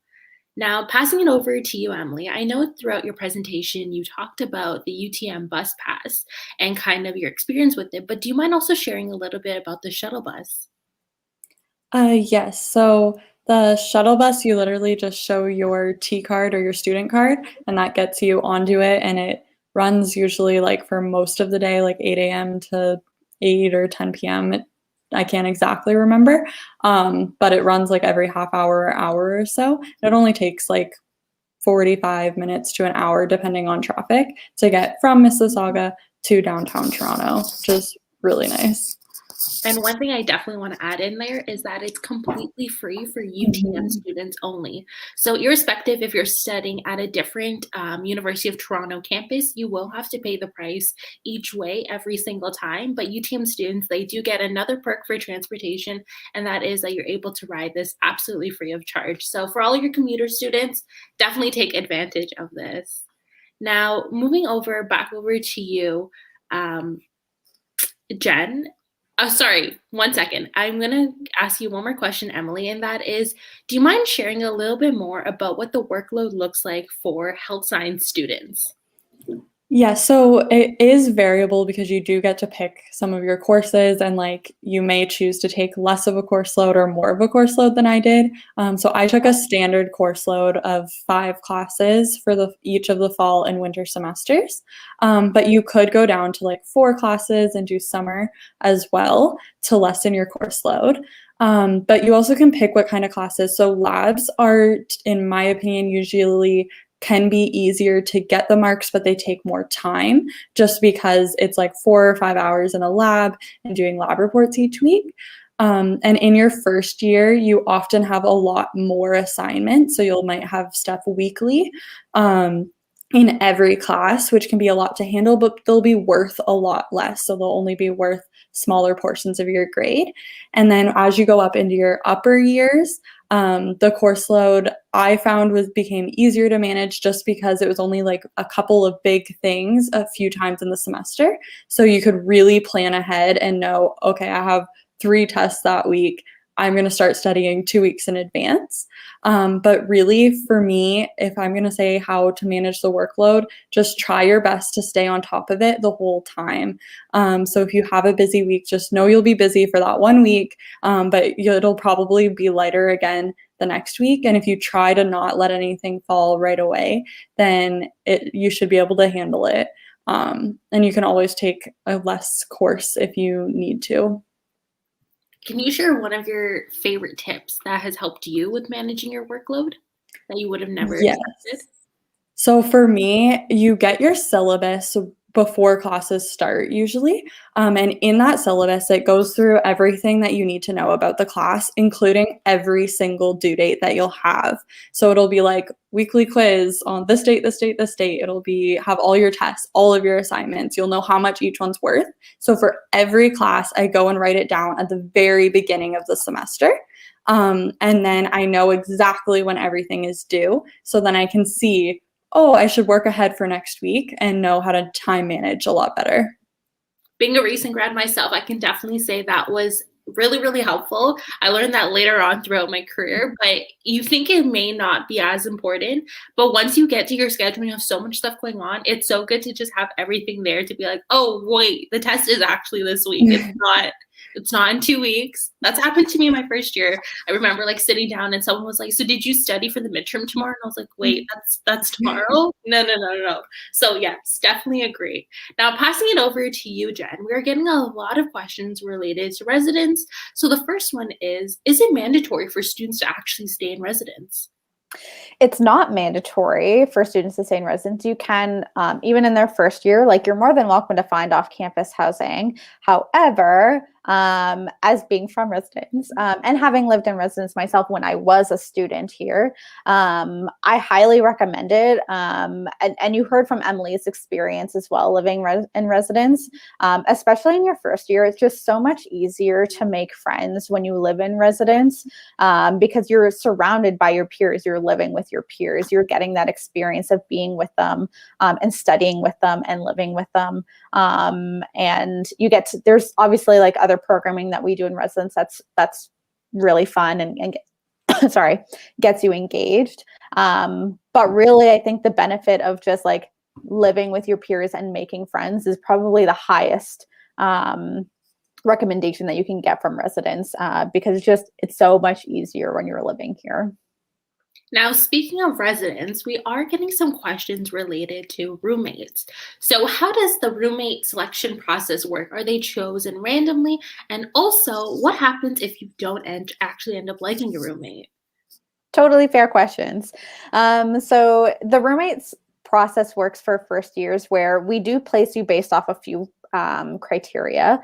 Now, passing it over to you, Emily, I know throughout your presentation you talked about the UTM bus pass and kind of your experience with it, but do you mind also sharing a little bit about the shuttle bus? Yes. So the shuttle bus, you literally just show your T card or your student card, and that gets you onto it. And it runs usually like for most of the day, like 8 a.m. to 8 or 10 p.m. I can't exactly remember, but it runs like every half hour or hour or so. It only takes like 45 minutes to an hour, depending on traffic, to get from Mississauga to downtown Toronto, which is really nice. And one thing I definitely want to add in there is that it's completely free for UTM students only. So irrespective if you're studying at a different University of Toronto campus, you will have to pay the price each way every single time. But UTM students, they do get another perk for transportation, and that is that you're able to ride this absolutely free of charge. So for all your commuter students, definitely take advantage of this. Now, moving back over to you, Jen. Oh, sorry, one second. I'm going to ask you one more question, Emily, and that is, do you mind sharing a little bit more about what the workload looks like for health science students? Yeah, so it is variable because you do get to pick some of your courses, and like you may choose to take less of a course load or more of a course load than I did. So I took a standard course load of 5 classes for each of the fall and winter semesters. But you could go down to like 4 classes and do summer as well to lessen your course load. But you also can pick what kind of classes. So labs are, in my opinion, usually can be easier to get the marks, but they take more time just because it's like 4 or 5 hours in a lab and doing lab reports each week. And in your first year, you often have a lot more assignments. So you might have stuff weekly in every class, which can be a lot to handle, but they'll be worth a lot less. So they'll only be worth smaller portions of your grade. And then as you go up into your upper years, the course load I found became easier to manage just because it was only like a couple of big things a few times in the semester. So you could really plan ahead and know, okay, I have 3 tests that week. I'm going to start studying 2 weeks in advance. But really, for me, if I'm going to say how to manage the workload, just try your best to stay on top of it the whole time. So if you have a busy week, just know you'll be busy for that 1 week, but it'll probably be lighter again the next week. And if you try to not let anything fall right away, then you should be able to handle it. And you can always take a less course if you need to. Can you share one of your favorite tips that has helped you with managing your workload that you would have never expected? So for me, you get your syllabus before classes start usually. And in that syllabus, it goes through everything that you need to know about the class, including every single due date that you'll have. So it'll be like weekly quiz on this date, this date, this date. It'll have all your tests, all of your assignments. You'll know how much each one's worth. So for every class, I go and write it down at the very beginning of the semester. And then I know exactly when everything is due. So then I can see, oh, I should work ahead for next week and know how to time manage a lot better. Being a recent grad myself, I can definitely say that was really, really helpful. I learned that later on throughout my career, but you think it may not be as important. But once you get to your schedule and you have so much stuff going on, it's so good to just have everything there to be like, oh, wait, the test is actually this week. It's not in 2 weeks. That's happened to me in my first year. I remember like sitting down and someone was like, so did you study for the midterm tomorrow? And I was like, wait, that's tomorrow? No. So yes, definitely agree. Now passing it over to you, Jen, we're getting a lot of questions related to residence. So the first one is it mandatory for students to actually stay in residence? It's not mandatory for students to stay in residence. You can, even in their first year, like you're more than welcome to find off-campus housing. However, as being from residence and having lived in residence myself when I was a student here, I highly recommend it. And you heard from Emily's experience as well, living in residence, especially in your first year. It's just so much easier to make friends when you live in residence because you're surrounded by your peers. You're living with your peers. You're getting that experience of being with them and studying with them and living with them. And you get to, there's obviously like other programming that we do in residence that's really fun and sorry, gets you engaged. But really, I think the benefit of just like living with your peers and making friends is probably the highest recommendation that you can get from residents because it's so much easier when you're living here. Now, speaking of residents, we are getting some questions related to roommates. So how does the roommate selection process work? Are they chosen randomly? And also, what happens if you don't actually end up liking your roommate? Totally fair questions. So the roommates process works for first years where we do place you based off a few criteria.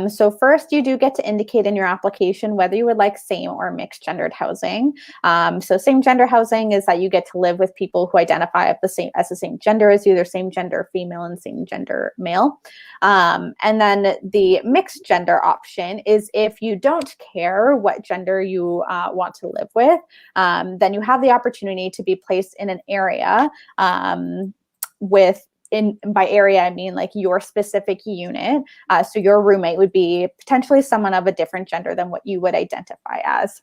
So first, you do get to indicate in your application whether you would like same or mixed gendered housing. So same gender housing is that you get to live with people who identify as the same gender as you, they're same gender female and same gender male. And then the mixed gender option is if you don't care what gender you want to live with, then you have the opportunity to be placed in an area by area, I mean like your specific unit. So your roommate would be potentially someone of a different gender than what you would identify as.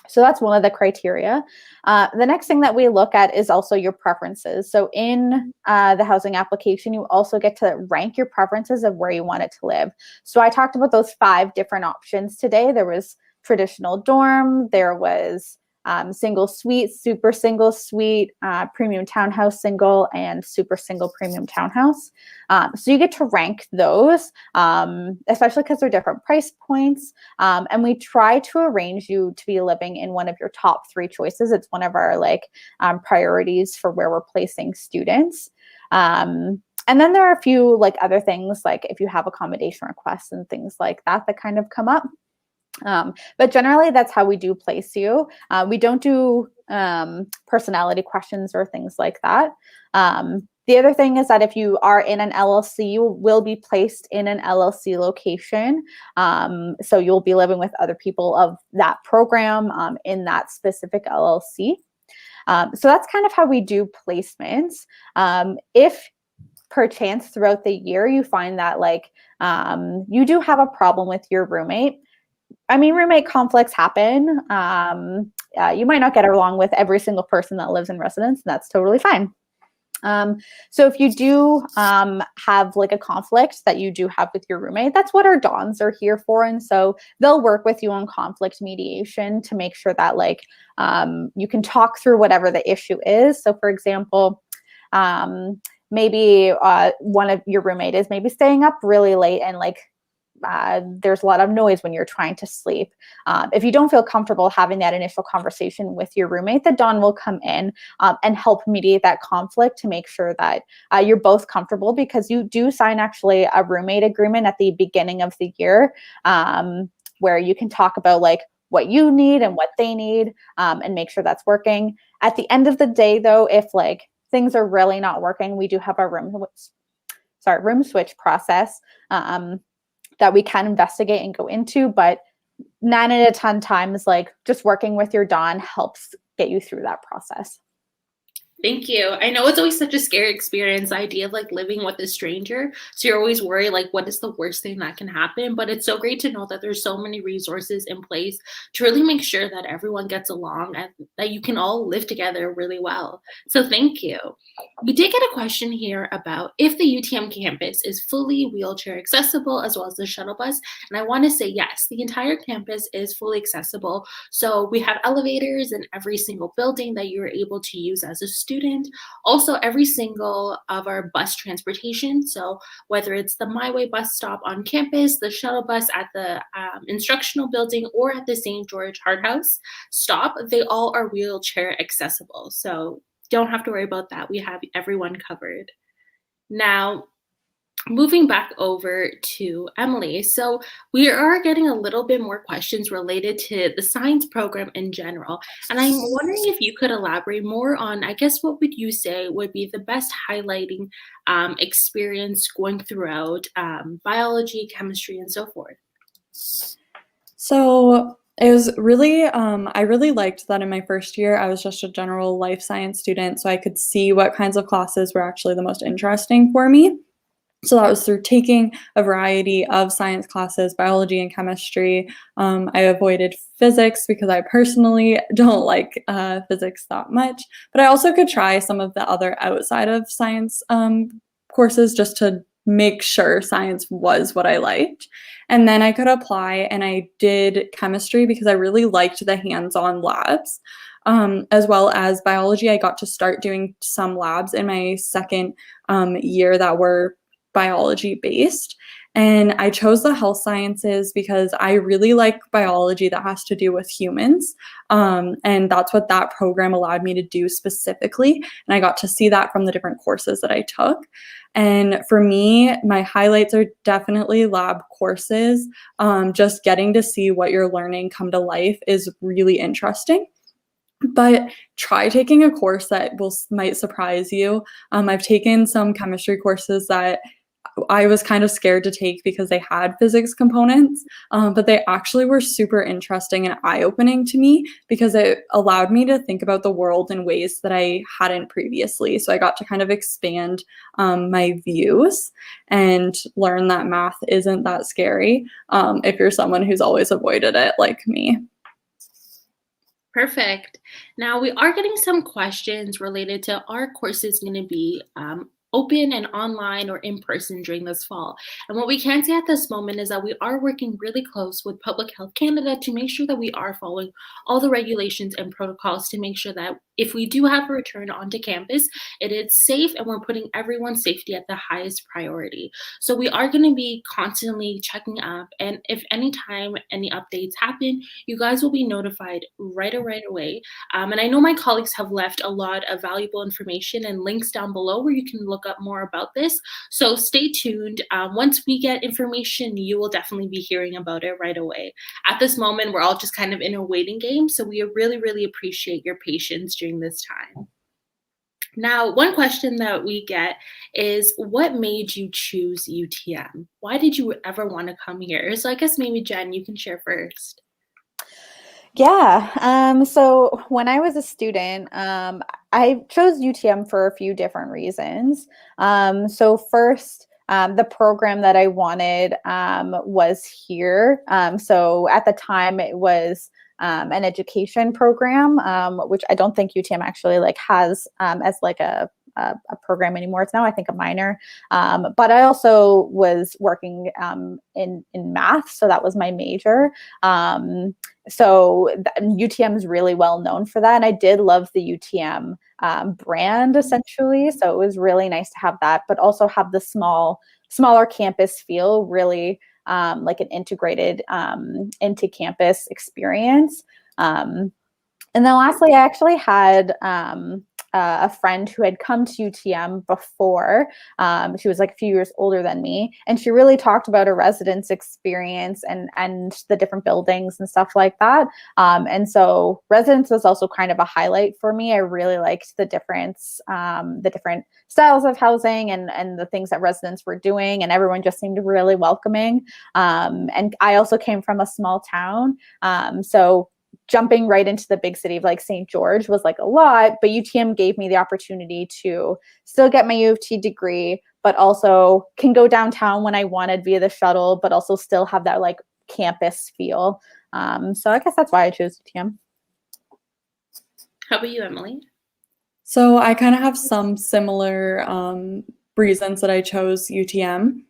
So that's one of the criteria. The next thing that we look at is also your preferences. So in the housing application, you also get to rank your preferences of where you want it to live. So I talked about those 5 different options today. There was traditional dorm, there was single suite, super single suite, premium townhouse single, and super single premium townhouse. So you get to rank those, especially because they're different price points. And we try to arrange you to be living in one of your top 3 choices. It's one of our priorities for where we're placing students. And then there are a few other things, like if you have accommodation requests and things like that kind of come up. But generally, that's how we do place you. We don't do personality questions or things like that. The other thing is that if you are in an LLC, you will be placed in an LLC location. So you'll be living with other people of that program in that specific LLC. So that's kind of how we do placements. If perchance throughout the year you find that you do have a problem with your roommate, I mean, roommate conflicts happen. You might not get along with every single person that lives in residence, and that's totally fine. So if you do have a conflict that you do have with your roommate, that's what our Dons are here for. And so they'll work with you on conflict mediation to make sure that you can talk through whatever the issue is. So for example, maybe one of your roommate is maybe staying up really late and there's a lot of noise when you're trying to sleep. If you don't feel comfortable having that initial conversation with your roommate, the Don will come in and help mediate that conflict to make sure that you're both comfortable, because you do sign actually a roommate agreement at the beginning of the year where you can talk about what you need and what they need and make sure that's working. At the end of the day, though, if things are really not working, we do have a room switch process that we can investigate and go into, but 9 out of 10 times, just working with your Don helps get you through that process. Thank you. I know it's always such a scary experience, the idea of living with a stranger. So you're always worried, what is the worst thing that can happen? But it's so great to know that there's so many resources in place to really make sure that everyone gets along and that you can all live together really well. So thank you. We did get a question here about if the UTM campus is fully wheelchair accessible as well as the shuttle bus. And I want to say yes, the entire campus is fully accessible. So we have elevators in every single building that you're able to use as a student. Also, every single of our bus transportation, so whether it's the My Way bus stop on campus, the shuttle bus at the instructional building, or at the St. George Hard House stop, they all are wheelchair accessible. So don't have to worry about that. We have everyone covered. Now, moving back over to Emily. So we are getting a little bit more questions related to the science program in general. And I'm wondering if you could elaborate more on, I guess, what would you say would be the best highlighting experience going throughout biology, chemistry, and so forth? So it was really, I really liked that in my first year, I was just a general life science student, so I could see what kinds of classes were actually the most interesting for me. So that was through taking a variety of science classes, biology and chemistry. I avoided physics because I personally don't like physics that much, but I also could try some of the other outside of science courses just to make sure science was what I liked. And then I could apply, and I did chemistry because I really liked the hands-on labs. As well as biology, I got to start doing some labs in my second year that were biology based. And I chose the health sciences because I really like biology that has to do with humans. And that's what that program allowed me to do specifically. And I got to see that from the different courses that I took. And for me, my highlights are definitely lab courses. Just getting to see what you're learning come to life is really interesting. But try taking a course that might surprise you. I've taken some chemistry courses that I was kind of scared to take because they had physics components, but they actually were super interesting and eye-opening to me because it allowed me to think about the world in ways that I hadn't previously. So I got to kind of expand my views and learn that math isn't that scary if you're someone who's always avoided it like me. Perfect. Now we are getting some questions related to our courses going to be open and online or in person during this fall. And what we can say at this moment is that we are working really close with Public Health Canada to make sure that we are following all the regulations and protocols to make sure that if we do have a return onto campus, it is safe and we're putting everyone's safety at the highest priority. So we are going to be constantly checking up, and if anytime any updates happen, you guys will be notified right away. And I know my colleagues have left a lot of valuable information and links down below where you can look up more about this. So stay tuned. Once we get information, you will definitely be hearing about it right away. At this moment, we're all just kind of in a waiting game. So we really appreciate your patience during this time. Now, one question that we get is, what made you choose UTM? Why did you ever want to come here? So I guess maybe Jen, you can share first. Yeah. So when I was a student, I chose UTM for a few different reasons. So first, the program that I wanted was here. So at the time, it was an education program, which I don't think UTM actually like has as like a program anymore. It's now, I think, a minor. But I also was working in math, so that was my major. So UTM is really well known for that, and I did love the UTM brand essentially. So it was really nice to have that, but also have the smaller campus feel, really like an integrated into campus experience. And then lastly, I actually had a friend who had come to UTM before. She was like a few years older than me, and she really talked about her residence experience and the different buildings and stuff like that. And so residence was also kind of a highlight for me. I really liked the different styles of housing and the things that residents were doing, and everyone just seemed really welcoming. And I also came from a small town, so jumping right into the big city of like St. George was like a lot, but UTM gave me the opportunity to still get my U of T degree, but also can go downtown when I wanted via the shuttle, but also still have that like campus feel. So I guess that's why I chose UTM. How about you, Emily? So I kind of have some similar reasons that I chose UTM.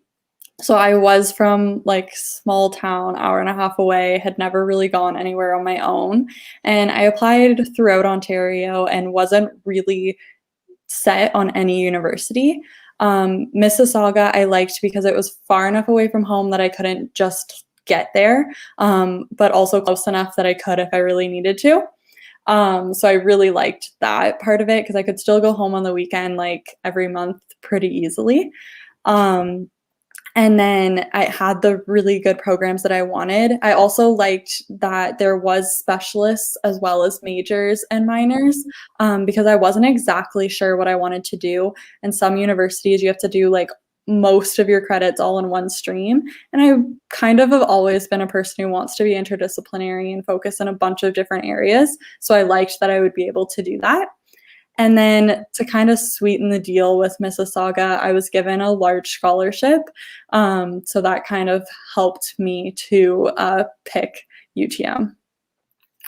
So I was from like small town, hour and a half away, had never really gone anywhere on my own. And I applied throughout Ontario and wasn't really set on any university. Mississauga I liked because it was far enough away from home that I couldn't just get there, but also close enough that I could if I really needed to. So I really liked that part of it because I could still go home on the weekend like every month pretty easily. And then I had the really good programs that I wanted. I also liked that there was specialists as well as majors and minors, because I wasn't exactly sure what I wanted to do. And some universities, you have to do like most of your credits all in one stream. And I kind of have always been a person who wants to be interdisciplinary and focus in a bunch of different areas. So I liked that I would be able to do that. And then to kind of sweeten the deal with Mississauga, I was given a large scholarship. So that kind of helped me to pick UTM.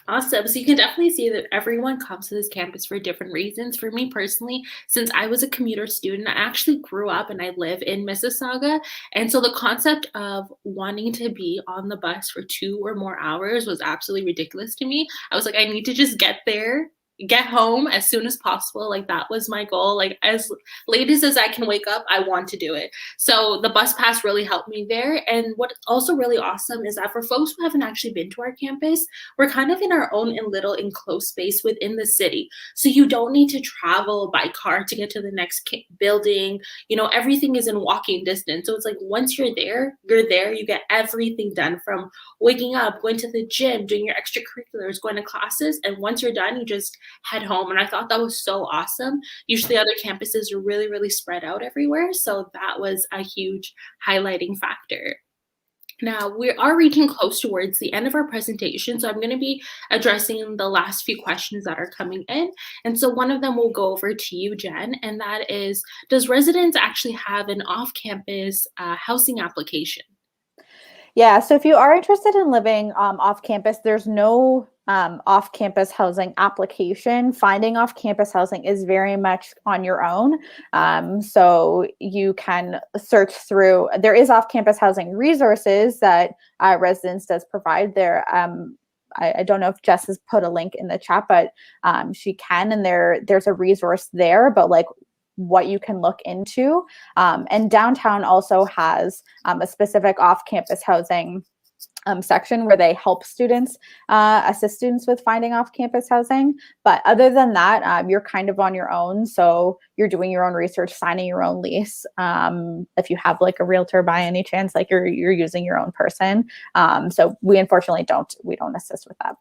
Awesome. So you can definitely see that everyone comes to this campus for different reasons. For me personally, since I was a commuter student, I actually grew up and I live in Mississauga. And so the concept of wanting to be on the bus for 2 or more hours was absolutely ridiculous to me. I was like, I need to just get there, get home as soon as possible. Like that was my goal. Like as late as I can wake up, I want to do it. So the bus pass really helped me there. And what's also really awesome is that for folks who haven't actually been to our campus, we're kind of in our own little enclosed space within the city. So you don't need to travel by car to get to the next building. You know, everything is in walking distance. So it's like once you're there, you get everything done from waking up, going to the gym, doing your extracurriculars, going to classes. And once you're done, you just head home. And I thought that was so awesome. Usually other campuses are really, really spread out everywhere. So that was a huge highlighting factor. Now, we are reaching close towards the end of our presentation, so I'm going to be addressing the last few questions that are coming in. And so one of them will go over to you, Jen, and that is, does residents actually have an off-campus housing application? Yeah, so if you are interested in living off campus, there's no off campus housing application. Finding off campus housing is very much on your own. So you can search through, there is off campus housing resources that residents does provide there. I don't know if Jess has put a link in the chat, but she can, and there's a resource there, but like what you can look into. And downtown also has a specific off-campus housing section where they help students, assist students with finding off-campus housing. But other than that, you're kind of on your own. So you're doing your own research, signing your own lease. If you have like a realtor by any chance, like you're using your own person. So we unfortunately don't assist with that.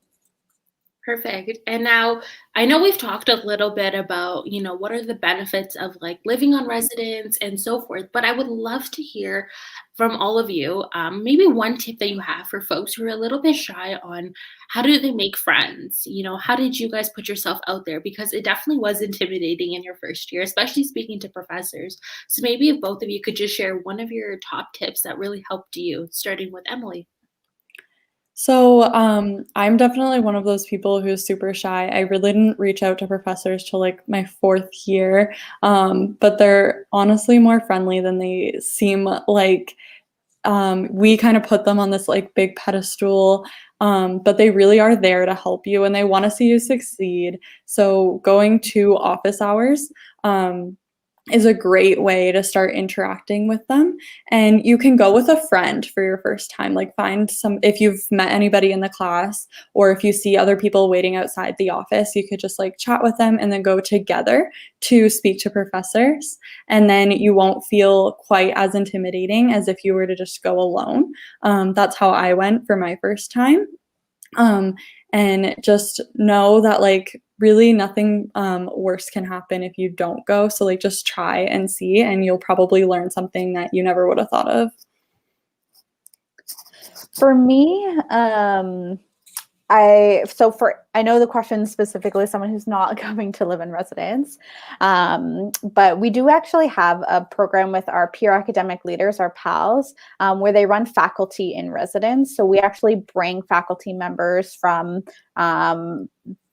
Perfect. And now I know we've talked a little bit about, you know, what are the benefits of like living on residence and so forth, but I would love to hear from all of you, maybe one tip that you have for folks who are a little bit shy on how do they make friends? You know, how did you guys put yourself out there? Because it definitely was intimidating in your first year, especially speaking to professors. So maybe if both of you could just share one of your top tips that really helped you, starting with Emily. So I'm definitely one of those people who's super shy. I really didn't reach out to professors till like my 4th year, but they're honestly more friendly than they seem. Like we kind of put them on this like big pedestal, but they really are there to help you and they want to see you succeed. So going to office hours is a great way to start interacting with them. And you can go with a friend for your first time. Like find some, if you've met anybody in the class, or if you see other people waiting outside the office, you could just like chat with them and then go together to speak to professors. And then you won't feel quite as intimidating as if you were to just go alone. That's how I went for my first time. And just know that like really nothing worse can happen if you don't go. So like just try and see, and you'll probably learn something that you never would have thought of. For me, I know the question specifically someone who's not coming to live in residence, but we do actually have a program with our peer academic leaders, our PALs, where they run faculty in residence. So we actually bring faculty members from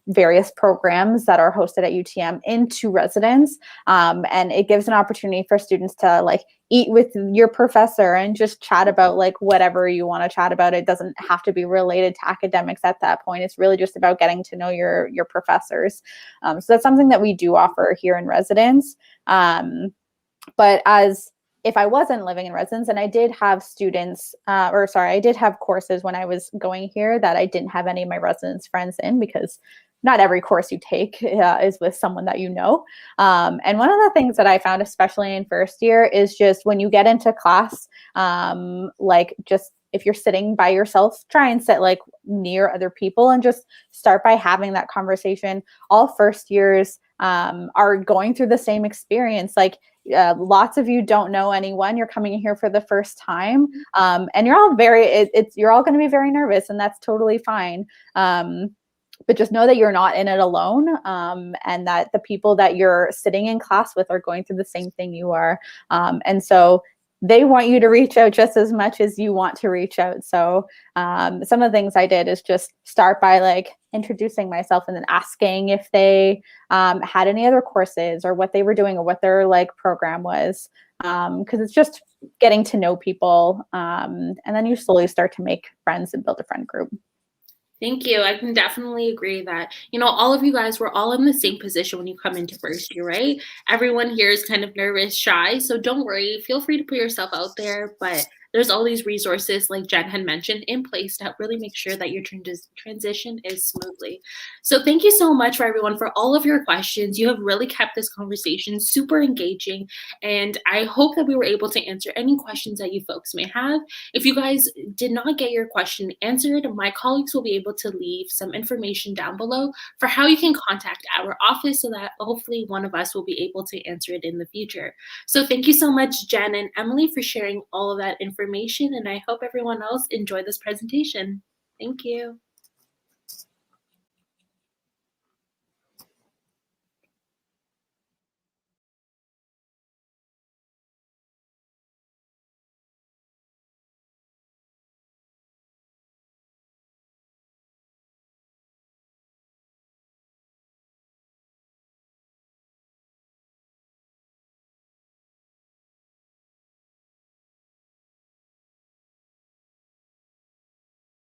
various programs that are hosted at UTM into residence, and it gives an opportunity for students to like eat with your professor and just chat about like whatever you want to chat about. It doesn't have to be related to academics at that point. It's really just about getting to know your professors. So that's something that we do offer here in residence. But as if I wasn't living in residence, and I did have students, I did have courses when I was going here that I didn't have any of my residence friends in, because not every course you take is with someone that you know. And one of the things that I found, especially in first year, is just when you get into class, like just if you're sitting by yourself, try and sit like near other people and just start by having that conversation. All first years are going through the same experience. Like lots of you don't know anyone. You're coming in here for the first time, and you're all you're all going to be very nervous, and that's totally fine. But just know that you're not in it alone, and that the people that you're sitting in class with are going through the same thing you are. And so they want you to reach out just as much as you want to reach out. So some of the things I did is just start by like introducing myself and then asking if they had any other courses or what they were doing or what their like program was. Because it's just getting to know people. And then you slowly start to make friends and build a friend group. Thank you. I can definitely agree that, all of you guys were all in the same position when you come into first year, right? Everyone here is kind of nervous, shy. So don't worry. Feel free to put yourself out there. But there's all these resources, like Jen had mentioned, in place to really make sure that your transition is smoothly. So thank you so much for everyone for all of your questions. You have really kept this conversation super engaging. And I hope that we were able to answer any questions that you folks may have. If you guys did not get your question answered, my colleagues will be able to leave some information down below for how you can contact our office so that hopefully one of us will be able to answer it in the future. So thank you so much, Jen and Emily, for sharing all of that information, and I hope everyone else enjoyed this presentation. Thank you.